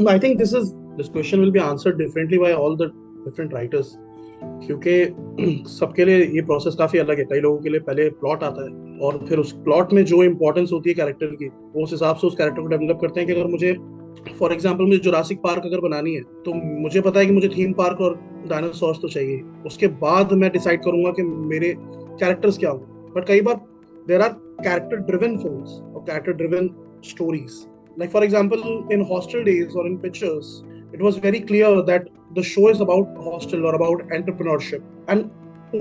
I think this question will be answered differently by all the different writers, क्योंकि सबके लिए ये process काफी अलग है. कई लोगों के लिए पहले प्लॉट आता है और फिर उस प्लॉट में जो इंपॉर्टेंस होती है कैरेक्टर की, वो उस हिसाब से उस कैरेक्टर को डेवलप करते हैं. कि अगर मुझे फॉर एग्जाम्पल मुझे जुरासिक पार्क अगर बनानी है, तो मुझे पता है कि मुझे थीम पार्क और डायनासोर्स तो चाहिए. उसके बाद मैं डिसाइड करूंगा कि मेरे कैरेक्टर्स क्या होंगे. बट कई बार there are character driven films और character driven stories. Like for example, in Hostel Days or in Pictures, it was very clear that the show is about hostel or about entrepreneurship. And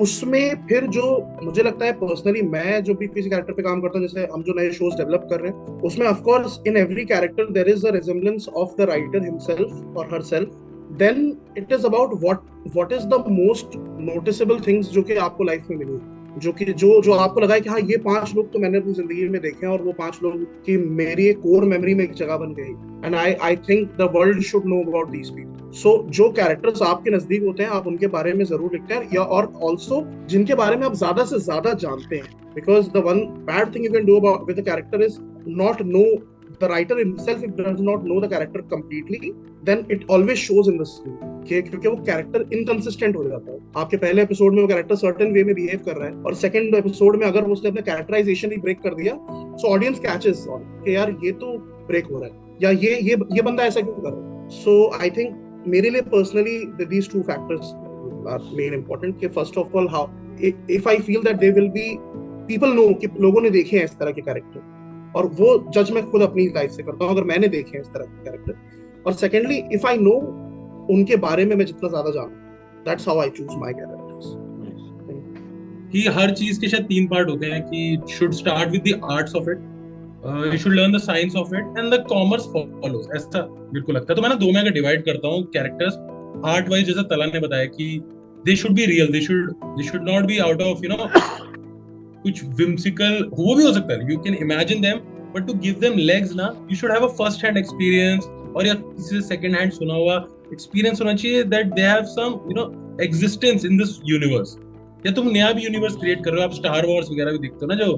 उसमें फिर जो मुझे लगता है personally, मैं जो भी किसी कैरेक्टर पे काम करता हूँ, जैसे हम जो नए शोज डेवलप कर रहे हैं, उसमें of course in every character there is a resemblance of the writer himself और herself. Then it is about what is the most noticeable things जो कि आपको लाइफ में मिली, जो आपको लगा है कि हाँ ये 5 लोग तो मैंने अपनी जिंदगी में देखे हैं और वो 5 लोग की मेरी एक कोर मेमोरी में एक जगह बन गई. And I think the world should know about these people. So जो कैरेक्टर्स आपके नजदीक होते हैं, आप उनके बारे में जरूर लिखते हैं, या और ऑल्सो जिनके बारे में आप ज्यादा से ज्यादा जानते हैं. Because the one bad thing you can do about with the character is not know the writer himself. If does not know the character completely, then it always shows in the screen. क्योंकि वो character inconsistent हो जाता है. आपके पहले episode में वो character certain way में बिहेव कर रहा है, और सेकंड एपिसोड में अगर उसने अपना कैरेक्टराइजेशन ही ब्रेक कर दिया, सो ऑडियंस कैचेस ऑन कि यार ये तो ब्रेक हो रहा है, या ये बंदा ऐसा क्यों कर रहा है. सो आई थिंक मेरे लिए personally these two factors are main important. कि first of all, how if I feel that they will be people know कि लोगों ने देखे हैं इस तरह के कैरेक्टर, और वो जज मैं खुद अपनी लाइफ से करता हूँ अगर मैंने देखे हैं इस तरह के कैरेक्टर. और सेकेंडली, इफ आई नो उनके बारे में मैं जितना ज्यादा जानूं, that's how I choose my characters. कि हर चीज के शायद 3 पार्ट होते हैं, कि should start with the arts of it, you should learn the science of it, and the commerce follows. ऐसा मेरे को लगता है. तो मैं ना 2 में अगर डिवाइड करता हूँ कैरेक्टर्स आर्ट वाइज. जैसा तला ने बताया कि they should be real, they should not be out of कुछ whimsical. वो भी हो सकता है, you can imagine them, but to give them legs ना, you should have a first hand experience, और या किसी से second hand सुना हुआ experience होना चाहिए, that they have some existence in this universe. या तुम नया भी यूनिवर्स क्रिएट कर रहे हो, आप स्टार वॉर्स वगैरह भी देखते हो ना, जो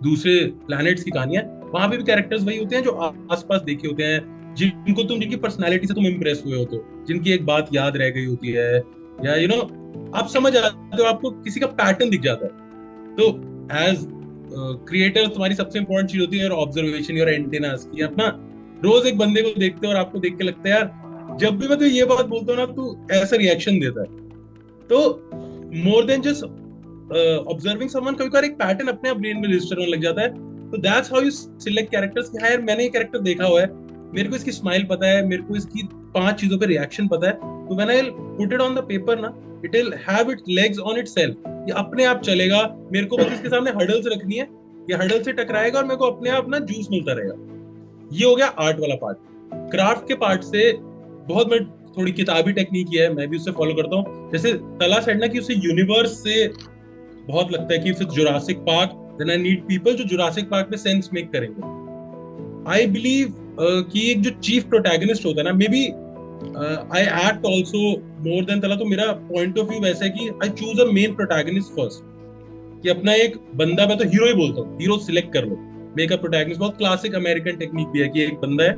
दूसरे प्लैनेट्स की कहानियां, वहां पे भी कैरेक्टर्स वही होते हैं जो आसपास देखे होते हैं, जिनकी पर्सनालिटी से तुम इम्प्रेस हुए हो, तो जिनकी एक बात याद रह गई होती है, या आप समझ आते हो, आपको किसी का पैटर्न दिख जाता है. तो एज क्रिएटर तुम्हारी सबसे इंपॉर्टेंट चीज होती है ऑब्जर्वेशन, योर एंटेनास, की अपना रोज एक बंदे को देखते हो और आपको देख के लगता है यार जब भी मैं तो ये बात बोलता हूँ ना, तू ऐसा रिएक्शन देता है. तो more than just observing someone, कभी कभार एक पैटर्न अपने आप ब्रेन में रजिस्टर होने लग जाता है. तो that's how you select characters. कि यार मैंने ये कैरेक्टर देखा हुआ है, मेरे को इसकी स्माइल पता है, मेरे को इसकी 5 चीजों पे रिएक्शन पता है. तो when I put it on the paper ना, it will have its legs on itself. ये अपने आप चलेगा. मेरे को बस इसके सामने हर्डल्स रखनी है, ये हर्डल से टकराएगा और मेरे को अपने आप ना जूस मिलता रहेगा. ये हो गया आर्ट वाला पार्ट. क्राफ्ट के पार्ट से बहुत मैं थोड़ी किताबी टेक्निक है, मैं भी उससे फॉलो करता हूँ. जैसे तला सेड ना कि उसे यूनिवर्स से बहुत लगता है कि उसे Jurassic Park, then I need people जो जुरासिक पार्क में सेंस मेक करेंगे. आई बिलीव कि एक जो चीफ प्रोटैगनिस्ट होता है ना, may be I act also more than तला. तो मेरा पॉइंट ऑफ व्यू वैसा है कि I choose a main protagonist first. कि अपना एक बंदा, मैं तो हीरो ही बोलता हूँ, हीरो सिलेक्ट कर लो, मेक अ प्रोटैगनिस्ट. बहुत क्लासिक अमेरिकन टेक्निक भी है कि एक बंदा है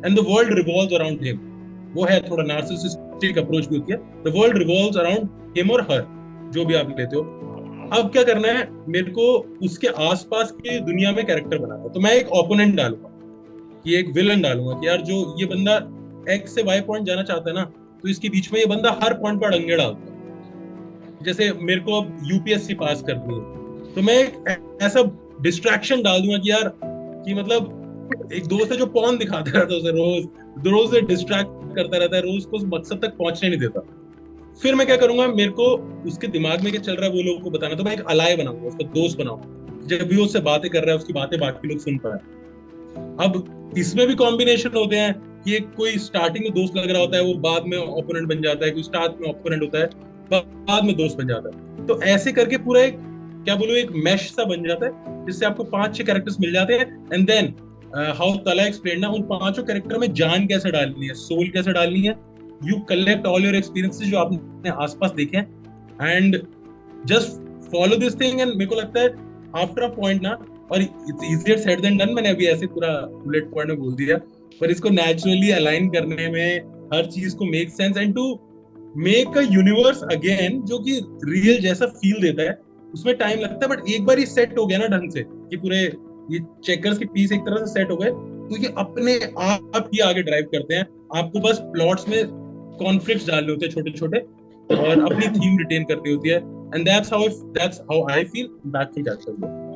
and the world revolves around him. वो है थोड़ा नार्सिसिस्टिक अप्रोच भी होती है. The world revolves around him और हर, जो भी आप लेते हो. अब क्या करना है, मेरे को उसके आसपास की दुनिया में कैरेक्टर बनाना है. तो मैं एक ओपोनेंट डालूंगा, कि एक विलन डालूंगा, कि यार जो ये बंदा एक्स से वाई पॉइंट जाना चाहता है ना, तो इसके बीच में ये बंदा हर पॉइंट पर अड़ंगे डालता है. जैसे मेरे को अब यूपीएससी पास करनी है, तो मैं एक ऐसा डिस्ट्रैक्शन डाल दूंगा कि यार, कि मतलब एक दोस्त है जो पॉन दिखाता रहता है, उसे रोज से डिस्ट्रैक्ट करता रहता है, रोज को उस मकसद तक पहुंचने नहीं देता. फिर मैं क्या करूंगा, मेरे को उसके दिमाग में क्या चल रहा है वो लोगों को बताना. तो मैं एक अलाय बनाऊंगा, उसका दोस्त बनाऊंगा, जब भी वो उससे बातें कर रहा है उसकी बातें बाकी लोग सुन पाए. अब इसमें भी कॉम्बिनेशन होते हैं कि कोई स्टार्टिंग में दोस्त लग रहा होता है, वो बाद में ओपोनेंट बन जाता है, कोई स्टार्ट में ओपोनेंट होता है, बाद में दोस्त बन जाता है. तो ऐसे करके पूरा एक, क्या बोलूं, एक मैश सा बन जाता है, जिससे आपको 5-6 कैरेक्टर्स मिल जाते हैं. एंड देन हाउ तला एक्सप्लेन ना, उन 5 कैरेक्टर में जान कैसे डालनी है, सोल कैसे डालनी है. You collect all your experiences जो आपने आसपास देखे हैं, and just follow this thing. And मेरे को लगता है आफ्टर अ पॉइंट ना, और it's easier said than done, मैंने अभी ऐसे पूरा बुलेट पॉइंट में बोल दिया, पर इसको नेचुरली अलाइन करने में, हर चीज को make sense and to make a universe again जो कि रियल जैसा फील देता है, उसमें टाइम लगता है। बट एक बार ये सेट हो गया ना ढंग से कि पूरे ये चेकर्स के पीस एक तरह से सेट हो गए, तो ये अपने आप ही आगे ड्राइव करते हैं। आपको बस प्लॉट्स में कॉन्फ्लिक्ट्स डालने होते हैं छोटे छोटे, और अपनी थीम रिटेन करनी होती है, and that's how I feel impactful characters.